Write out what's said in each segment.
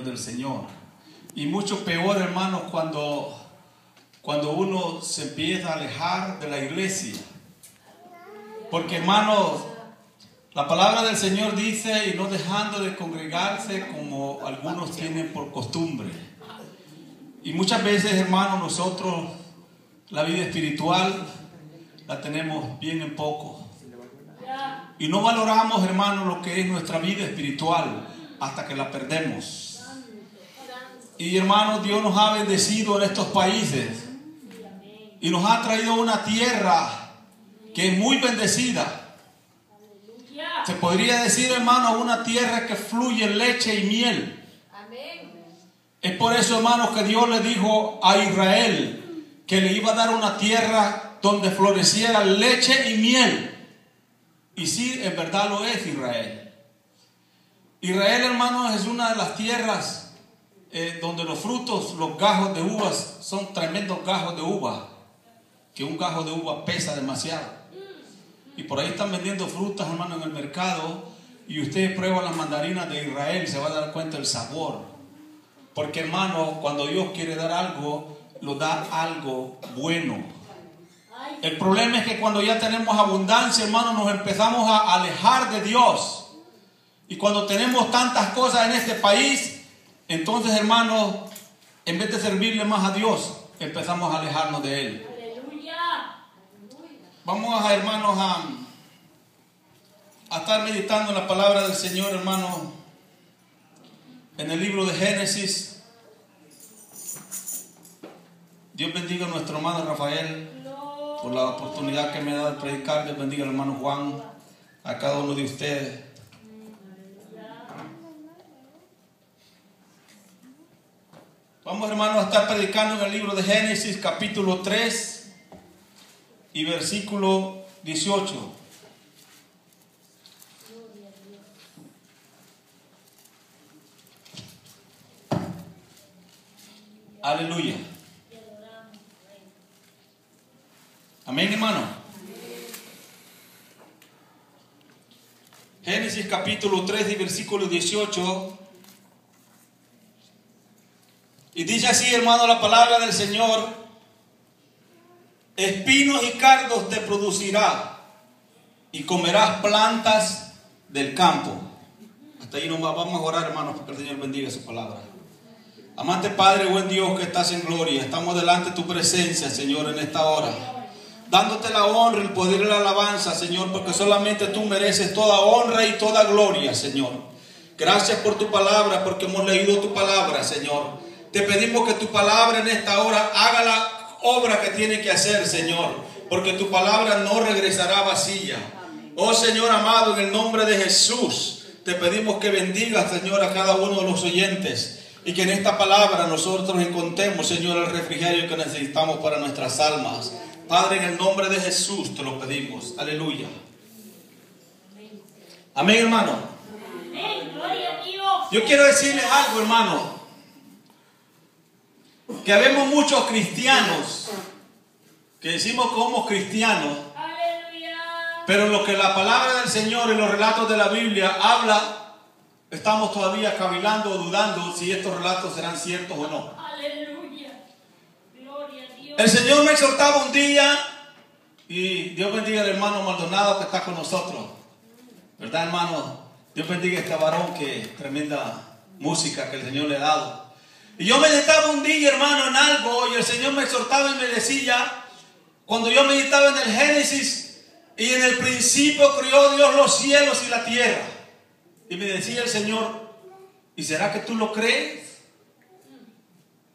caminos del Señor. Y mucho peor, hermanos, cuando uno se empieza a alejar de la iglesia. Porque, hermanos, la palabra del Señor dice, y no dejando de congregarse como algunos tienen por costumbre. Y muchas veces, hermanos, nosotros la vida espiritual la tenemos bien en poco. Y no valoramos, hermanos, lo que es nuestra vida espiritual hasta que la perdemos. Y, hermanos, Dios nos ha bendecido en estos países y nos ha traído una tierra que es muy bendecida. Se podría decir, hermano, una tierra que fluye leche y miel. Es por eso, hermanos, que Dios le dijo a Israel que le iba a dar una tierra donde floreciera leche y miel. Y sí, en verdad lo es Israel. Israel, hermanos, es una de las tierras donde los frutos, los gajos de uvas, son tremendos gajos de uva. Que un gajo de uva pesa demasiado. Y por ahí están vendiendo frutas, hermano, en el mercado. Y usted prueba las mandarinas de Israel y se va a dar cuenta del sabor. Porque, hermano, cuando Dios quiere dar algo, lo da algo bueno. El problema es que cuando ya tenemos abundancia, hermano, nos empezamos a alejar de Dios. Y cuando tenemos tantas cosas en este país, entonces, hermano, en vez de servirle más a Dios, empezamos a alejarnos de Él. Vamos a, hermanos, a estar meditando en la palabra del Señor, hermano, en el libro de Génesis. Dios bendiga a nuestro hermano Rafael por la oportunidad que me da de predicar. Dios bendiga al hermano Juan, a cada uno de ustedes. Vamos, hermanos, a estar predicando en el libro de Génesis, capítulo 3 y versículo 18. Aleluya. Amén, hermano. Génesis capítulo 3 y versículo 18. Y dice así, hermano, la palabra del Señor: espinos y cardos te producirá, y comerás plantas del campo. Hasta ahí nomás. Vamos a orar, hermanos, porque el Señor bendiga su palabra. Amante Padre, buen Dios que estás en gloria, estamos delante de tu presencia, Señor, en esta hora, dándote la honra, el poder y la alabanza, Señor, porque solamente tú mereces toda honra y toda gloria, Señor. Gracias por tu palabra, porque hemos leído tu palabra, Señor. Te pedimos que tu palabra en esta hora haga la obra que tiene que hacer, Señor, porque tu palabra no regresará vacía. Oh Señor amado, en el nombre de Jesús, te pedimos que bendigas, Señor, a cada uno de los oyentes, y que en esta palabra nosotros encontremos, Señor, el refrigerio que necesitamos para nuestras almas. Padre, en el nombre de Jesús te lo pedimos. Aleluya. Amén, hermano. Amén. Gloria a Dios. Yo quiero decirles algo, hermano, que habemos muchos cristianos que decimos que somos cristianos, Aleluya. pero lo que la palabra del Señor y los relatos de la Biblia habla, estamos todavía cavilando o dudando si estos relatos serán ciertos o no. Aleluya. Gloria a Dios. El Señor me exhortaba un día, y Dios bendiga al hermano Maldonado que está con nosotros, ¿verdad, hermano? Dios bendiga a este varón, que tremenda música que el Señor le ha dado. Y yo meditaba un día, hermano, en algo, y el Señor me exhortaba y me decía, cuando yo meditaba en el Génesis, y en el principio creó Dios los cielos y la tierra. Y me decía el Señor, ¿y será que tú lo crees?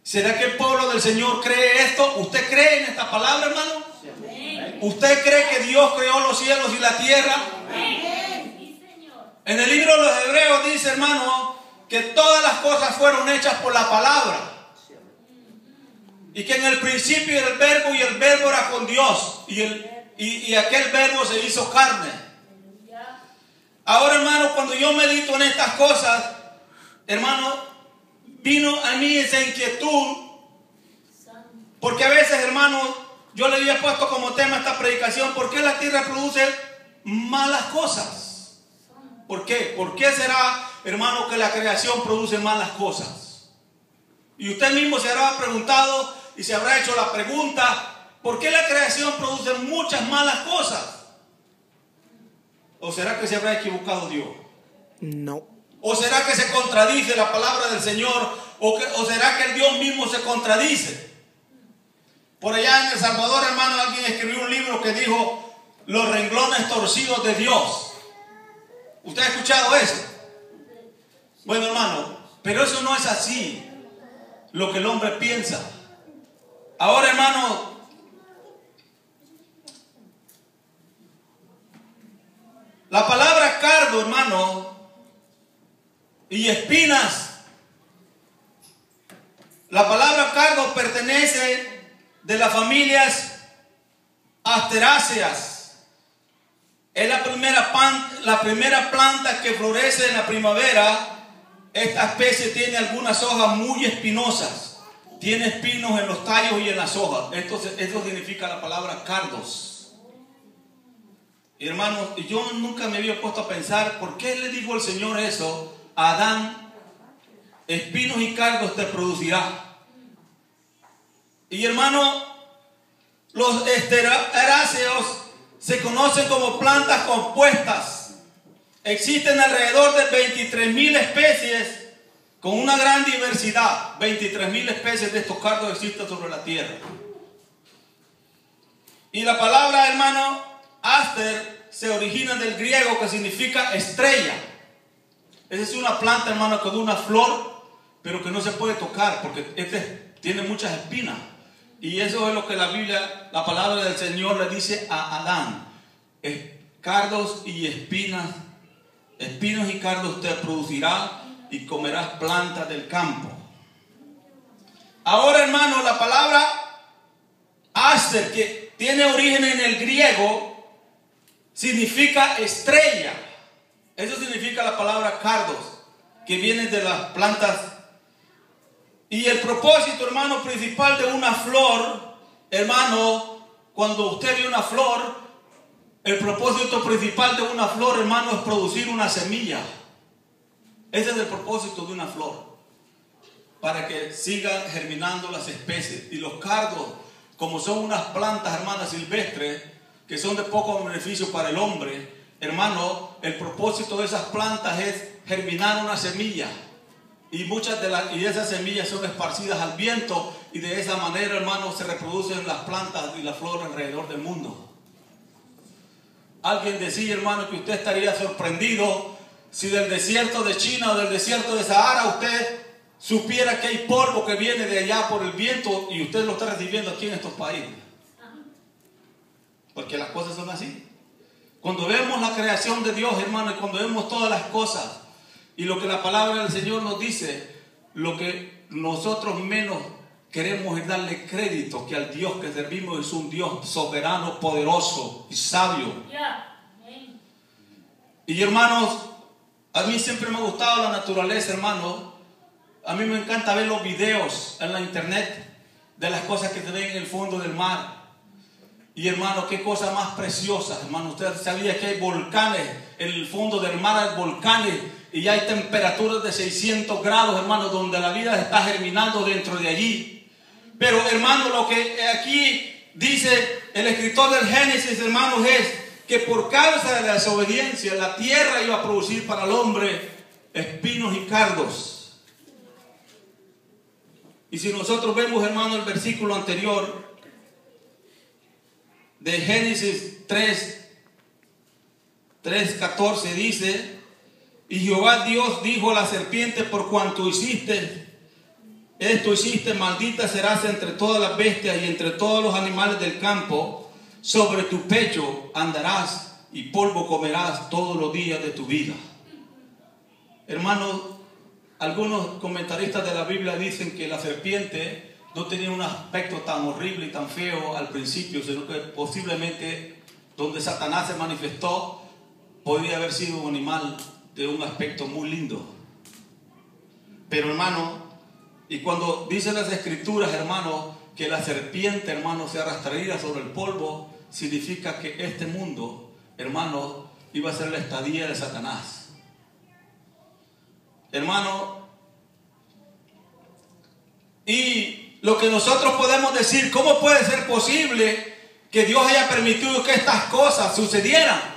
¿Será que el pueblo del Señor cree esto? ¿Usted cree en esta palabra, hermano? Amén. ¿Usted cree que Dios creó los cielos y la tierra? Amén. Sí, Señor. En el libro de los Hebreos dice, hermano, que todas las cosas fueron hechas por la palabra. Y que en el principio era el verbo, y el verbo era con Dios. Y aquel verbo se hizo carne. Ahora, hermano, cuando yo medito en estas cosas, hermano, vino a mí esa inquietud. Porque a veces, hermano, yo le había puesto como tema esta predicación: ¿por qué la tierra produce malas cosas? ¿Por qué? ¿Por qué será hermano, que la creación produce malas cosas. Y usted mismo se habrá preguntado y se habrá hecho la pregunta, ¿por qué la creación produce muchas malas cosas? ¿O será que se habrá equivocado Dios? No. ¿O será que se contradice la palabra del Señor? ¿O será que el Dios mismo se contradice? Por allá en El Salvador, hermano, alguien escribió un libro que dijo los renglones torcidos de Dios. ¿Usted ha escuchado eso? Bueno, hermano, pero eso no es así lo que el hombre piensa. Ahora, hermano, la palabra cardo, hermano, y espinas, la palabra cardo pertenece de las familias asteráceas. Es la primera planta que florece en la primavera. Esta especie tiene algunas hojas muy espinosas. Tiene espinos en los tallos y en las hojas. Esto significa la palabra cardos. Y hermanos, yo nunca me había puesto a pensar por qué le dijo el Señor eso a Adán: espinos y cardos te producirá. Y hermano, los esteráceos se conocen como plantas compuestas. Existen alrededor de 23,000 especies con una gran diversidad. 23,000 especies de estos cardos existen sobre la tierra. Y la palabra, hermano, aster se origina del griego, que significa estrella. Esa es una planta, hermano, con una flor, pero que no se puede tocar porque tiene muchas espinas. Y eso es lo que la Biblia, la palabra del Señor le dice a Adán: cardos y espinos y cardos te producirá y comerás plantas del campo. Ahora, hermano, la palabra aster, que tiene origen en el griego, significa estrella. Eso significa la palabra cardos, que viene de las plantas. Y el propósito, hermano, principal de una flor, hermano, cuando usted ve una flor, el propósito principal de una flor, hermano, es producir una semilla. Ese es el propósito de una flor, para que sigan germinando las especies. Y los cardos, como son unas plantas, hermanas, silvestres, que son de poco beneficio para el hombre, hermano, el propósito de esas plantas es germinar una semilla. Y muchas de esas semillas son esparcidas al viento, y de esa manera, hermano, se reproducen las plantas y la flor alrededor del mundo. Alguien decía, hermano, que usted estaría sorprendido si del desierto de China o del desierto de Sahara usted supiera que hay polvo que viene de allá por el viento y usted lo está recibiendo aquí en estos países. Porque las cosas son así. Cuando vemos la creación de Dios, hermano, y cuando vemos todas las cosas y lo que la palabra del Señor nos dice, lo que nosotros menos queremos es darle crédito que al Dios que servimos es un Dios soberano, poderoso y sabio. Y hermanos, a mí siempre me ha gustado la naturaleza, hermano. A mí me encanta ver los videos en la internet de las cosas que se ven en el fondo del mar. Y hermano, qué cosa más preciosa, hermano. Usted sabía que hay volcanes en el fondo del mar, hay volcanes, y ya hay temperaturas de 600 grados, hermano, donde la vida está germinando dentro de allí. Pero, hermano, lo que aquí dice el escritor del Génesis, hermanos, es que por causa de la desobediencia, la tierra iba a producir para el hombre espinos y cardos. Y si nosotros vemos, hermano, el versículo anterior de Génesis 3:14, dice: y Jehová Dios dijo a la serpiente: por cuanto esto hiciste, maldita serás entre todas las bestias y entre todos los animales del campo. Sobre tu pecho andarás y polvo comerás todos los días de tu vida. Hermanos, algunos comentaristas de la Biblia dicen que la serpiente no tenía un aspecto tan horrible y tan feo al principio, sino que posiblemente donde Satanás se manifestó podría haber sido un animal de un aspecto muy lindo. Pero, hermano, y cuando dicen las escrituras, hermano, que la serpiente, hermano, se arrastraría sobre el polvo, significa que este mundo, hermano, iba a ser la estadía de Satanás. hermano, y lo que nosotros podemos decir, ¿cómo puede ser posible que Dios haya permitido que estas cosas sucedieran?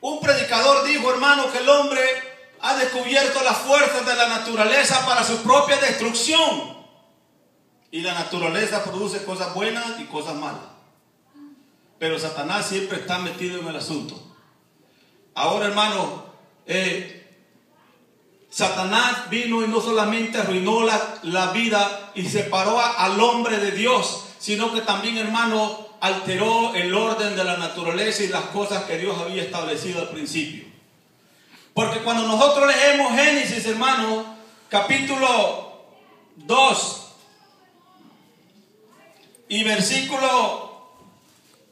Un predicador dijo, hermano, que el hombre ha descubierto las fuerzas de la naturaleza para su propia destrucción. Y la naturaleza produce cosas buenas y cosas malas. Pero Satanás siempre está metido en el asunto. Ahora, hermano, Satanás vino y no solamente arruinó la vida y separó al hombre de Dios, sino que también, hermano, alteró el orden de la naturaleza y las cosas que Dios había establecido al principio. Porque cuando nosotros leemos Génesis, hermano, capítulo 2 y versículo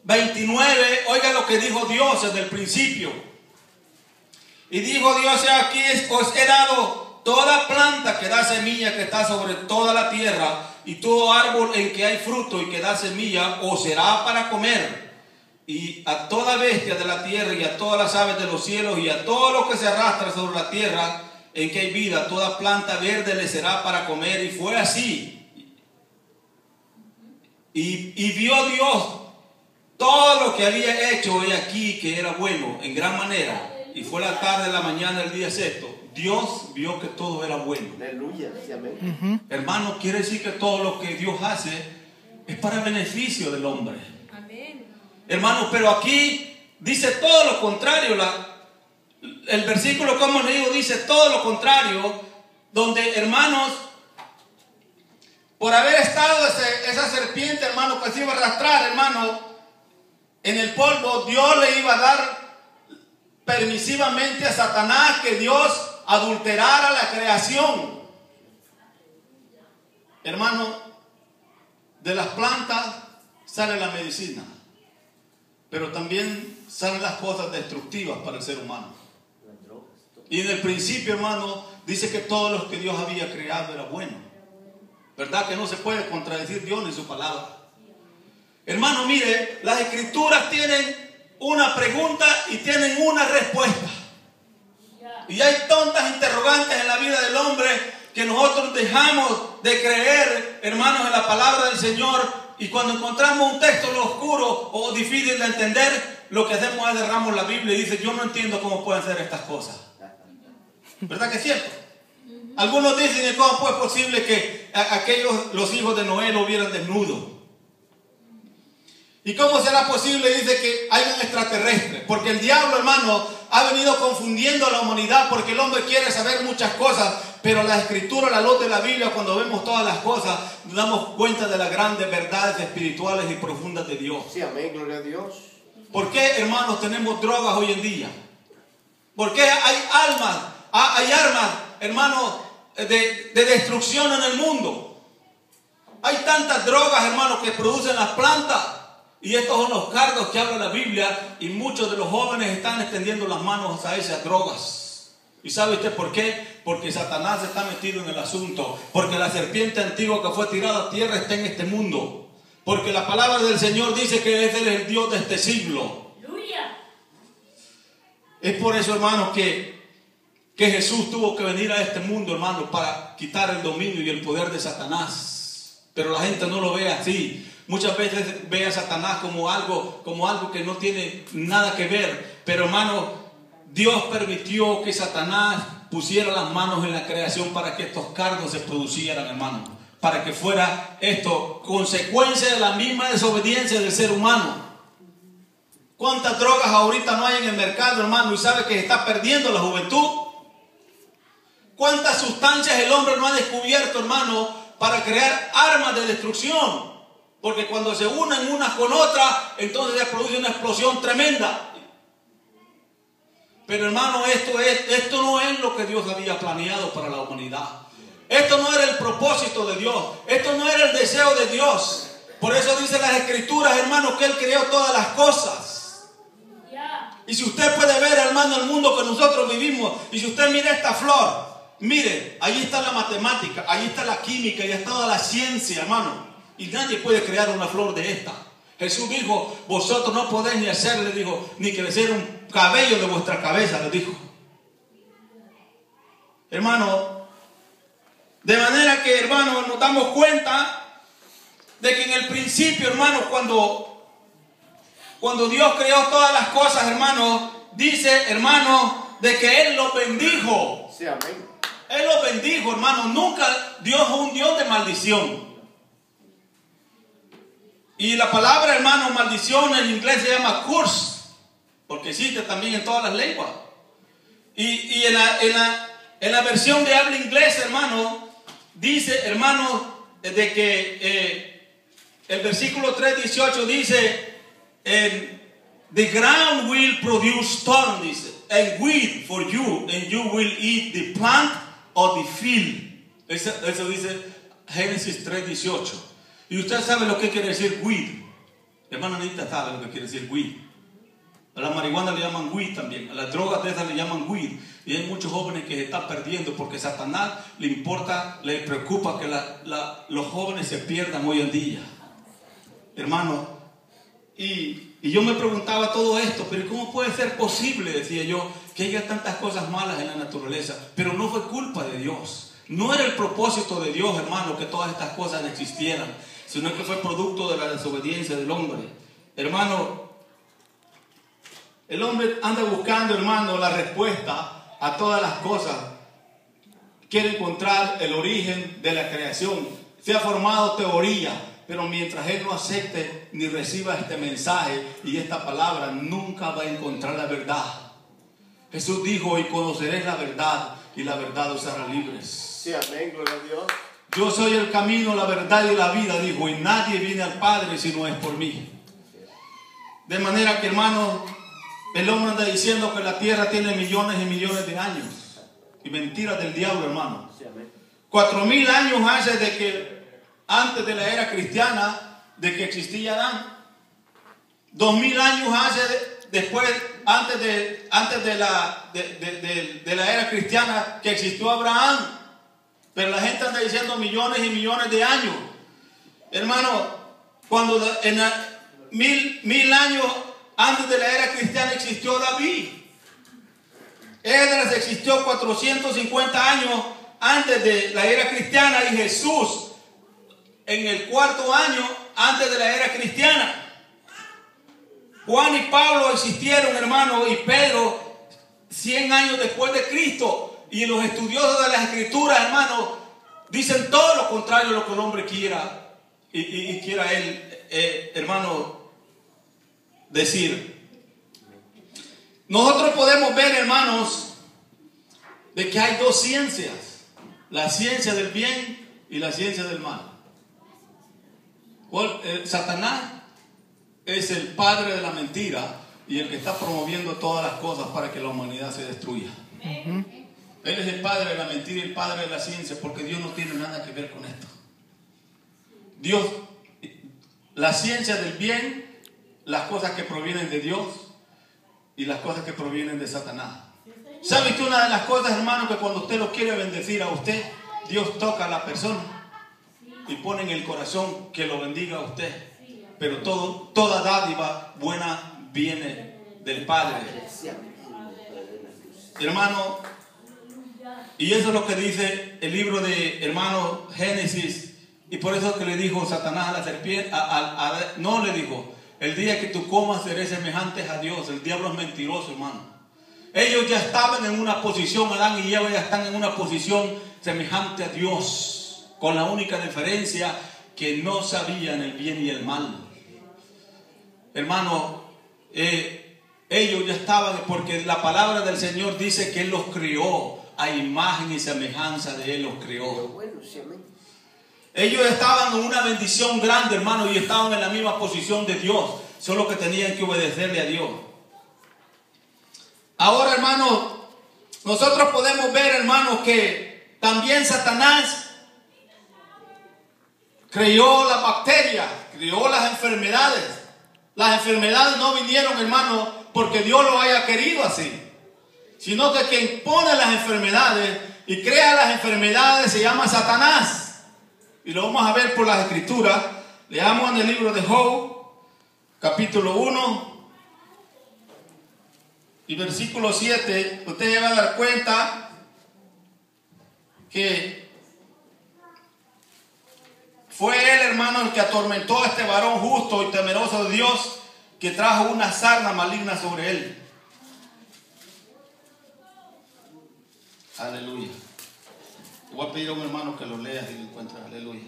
29, oiga lo que dijo Dios desde el principio. Y dijo Dios, aquí os he dado toda planta que da semilla que está sobre toda la tierra, y todo árbol en que hay fruto y que da semilla os será para comer. Y a toda bestia de la tierra y a todas las aves de los cielos y a todo lo que se arrastra sobre la tierra en que hay vida, toda planta verde le será para comer. Y fue así. Y vio Dios todo lo que había hecho, he aquí que era bueno en gran manera. Y fue la tarde, la mañana, el día sexto. Dios vio que todo era bueno. Aleluya, sí, amén. Hermano, quiere decir que todo lo que Dios hace es para el beneficio del hombre. Amén. Hermano, pero aquí dice todo lo contrario. El versículo que hemos leído dice todo lo contrario, donde, hermanos, por haber estado esa serpiente, hermano, que se iba a arrastrar, hermano, en el polvo, Dios le iba a dar permisivamente a Satanás que Dios adulterara la creación. Hermano, de las plantas sale la medicina, pero también salen las cosas destructivas para el ser humano. Y en el principio, hermano, dice que todo lo que Dios había creado era bueno. ¿Verdad que no se puede contradecir Dios ni su palabra? Hermano, mire, las escrituras tienen una pregunta y tienen una respuesta. Y hay tantas interrogantes en la vida del hombre que nosotros dejamos de creer, hermanos, en la palabra del Señor. Y cuando encontramos un texto oscuro o difícil de entender, lo que hacemos es agarramos la Biblia y dice, yo no entiendo cómo pueden ser estas cosas. ¿Verdad que es cierto? Algunos dicen, ¿cómo fue posible que los hijos de Noé lo vieran desnudo? ¿Y cómo será posible? Dice que hay un extraterrestre. Porque el diablo, hermano, ha venido confundiendo a la humanidad, porque el hombre quiere saber muchas cosas, pero la escritura, la luz de la Biblia, cuando vemos todas las cosas, nos damos cuenta de las grandes verdades espirituales y profundas de Dios. Sí, amén, gloria a Dios. ¿Por qué, hermanos, tenemos drogas hoy en día? ¿Por qué hay armas, hermanos, de destrucción en el mundo? Hay tantas drogas, hermanos, que producen las plantas. Y estos son los cargos que habla la Biblia, y muchos de los jóvenes están extendiendo las manos a esas drogas. ¿Y sabe usted por qué? Porque Satanás está metido en el asunto. Porque la serpiente antigua que fue tirada a tierra está en este mundo. Porque la palabra del Señor dice que Él es el Dios de este siglo. Aleluya. Es por eso, hermanos, que Jesús tuvo que venir a este mundo, hermanos, para quitar el dominio y el poder de Satanás. Pero la gente no lo ve así. Muchas veces ve a Satanás como algo que no tiene nada que ver. Pero, hermano, Dios permitió que Satanás pusiera las manos en la creación para que estos cargos se producieran, hermano. Para que fuera esto consecuencia de la misma desobediencia del ser humano. ¿Cuántas drogas ahorita no hay en el mercado, hermano? Y sabe que se está perdiendo la juventud. ¿Cuántas sustancias el hombre no ha descubierto, hermano, para crear armas de destrucción? Porque cuando se unen unas con otras, entonces se produce una explosión tremenda. Pero, hermano, esto no es lo que Dios había planeado para la humanidad. Esto no era el propósito de Dios. Esto no era el deseo de Dios. Por eso dice las escrituras, hermano, que Él creó todas las cosas. Y si usted puede ver, hermano, el mundo que nosotros vivimos, y si usted mira esta flor, mire, ahí está la matemática, ahí está la química, ahí está toda la ciencia, hermano. Y nadie puede crear una flor de esta. Jesús dijo, vosotros no podéis ni hacer, le dijo, ni crecer un cabello de vuestra cabeza, le dijo. hermano, de manera que, hermano, nos damos cuenta de que en el principio, hermano, cuando Dios creó todas las cosas, hermano, dice, hermano, de que Él los bendijo. Sí, amén. Él los bendijo, hermano. Nunca Dios es un Dios de maldición. Y la palabra, hermano, maldición en inglés se llama curse, porque existe también en todas las lenguas. Y en la versión de habla inglesa, hermano, dice, hermano, de que el versículo 3:18 dice, the ground will produce thorn, dice, and weed for you, and you will eat the plant of the field. Eso dice Génesis 3:18. Y usted sabe lo que quiere decir weed. Hermano Anita sabe lo que quiere decir weed. A la marihuana le llaman weed también. A las drogas de esas le llaman weed. Y hay muchos jóvenes que se están perdiendo porque a Satanás le importa, le preocupa que los jóvenes se pierdan hoy en día. Hermano, y yo me preguntaba todo esto, pero ¿cómo puede ser posible, decía yo, que haya tantas cosas malas en la naturaleza? Pero no fue culpa de Dios. No era el propósito de Dios, hermano, que todas estas cosas existieran, sino que fue producto de la desobediencia del hombre. Hermano, el hombre anda buscando, hermano, la respuesta a todas las cosas. Quiere encontrar el origen de la creación. Se ha formado teoría, pero mientras él no acepte ni reciba este mensaje y esta palabra, nunca va a encontrar la verdad. Jesús dijo, y conoceréis la verdad, y la verdad os hará libres. Sí, amén, gloria a Dios. Yo soy el camino, la verdad y la vida, dijo, y nadie viene al Padre si no es por mí. De manera que, hermano, el hombre anda diciendo que la tierra tiene millones y millones de años. Y mentiras del diablo, hermano. Sí, amén. 4000 años antes de la era cristiana, de que existía Adán. 2000 años antes de la era cristiana, que existió Abraham. Pero la gente anda diciendo millones y millones de años. Hermano, cuando en mil años antes de la era cristiana existió David. Esdras existió 450 años antes de la era cristiana, y Jesús en el 4.º año antes de la era cristiana. Juan y Pablo existieron, hermano, y Pedro 100 años después de Cristo. Y los estudiosos de las Escrituras, hermano, dicen todo lo contrario de lo que el hombre quiera y quiera él, hermano, decir. Nosotros podemos ver, hermanos, de que hay dos ciencias: la ciencia del bien y la ciencia del mal. Satanás es el padre de la mentira y el que está promoviendo todas las cosas para que la humanidad se destruya. Él es el padre de la mentira y el padre de la ciencia, porque Dios no tiene nada que ver con esto. Dios, la ciencia del bien, las cosas que provienen de Dios y las cosas que provienen de Satanás. ¿Sabe que una de las cosas, hermano, que cuando usted lo quiere bendecir a usted, Dios toca a la persona y pone en el corazón que lo bendiga a usted? Pero toda dádiva buena viene del Padre. Hermano, y eso es lo que dice el libro de, hermano, Génesis. Y por eso que le dijo Satanás a la serpiente, no le dijo, el día que tú comas seré semejante a Dios. El diablo es mentiroso, hermano. Ellos ya estaban en una posición, Adán y Eva ya están en una posición semejante a Dios, con la única diferencia que no sabían el bien y el mal. Hermano, ellos ya estaban, porque la palabra del Señor dice que Él los crió a imagen y semejanza de Él, los crió. Ellos estaban en una bendición grande, hermano, y estaban en la misma posición de Dios, solo que tenían que obedecerle a Dios. Ahora, hermano, nosotros podemos ver, hermano, que también Satanás creó las bacterias, creó las enfermedades. Las enfermedades no vinieron, hermano, porque Dios lo haya querido así, sino que quien pone las enfermedades y crea las enfermedades se llama Satanás. Y lo vamos a ver por las Escrituras. Leamos en el libro de Job, capítulo 1 y versículo 7. Usted se va a dar cuenta que fue él, hermano, el que atormentó a este varón justo y temeroso de Dios, que trajo una sarna maligna sobre él. Aleluya. Voy a pedir a un hermano que lo lea y lo encuentre. Aleluya.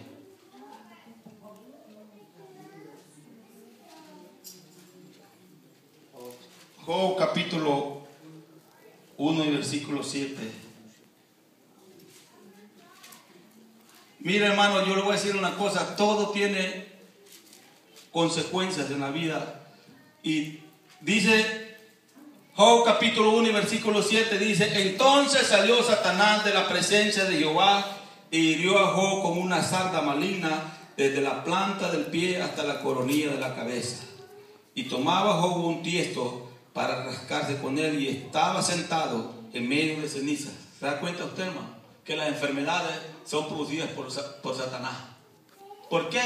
Job capítulo 1 y versículo 7. Mira, hermano, yo le voy a decir una cosa. Todo tiene consecuencias en la vida. Y dice Job capítulo 1 y versículo 7, dice: entonces salió Satanás de la presencia de Jehová e hirió a Job con una sarna maligna desde la planta del pie hasta la coronilla de la cabeza. Y tomaba Job un tiesto para rascarse con él, y estaba sentado en medio de cenizas. ¿Se da cuenta usted, hermano? Que las enfermedades son producidas por Satanás. ¿Por qué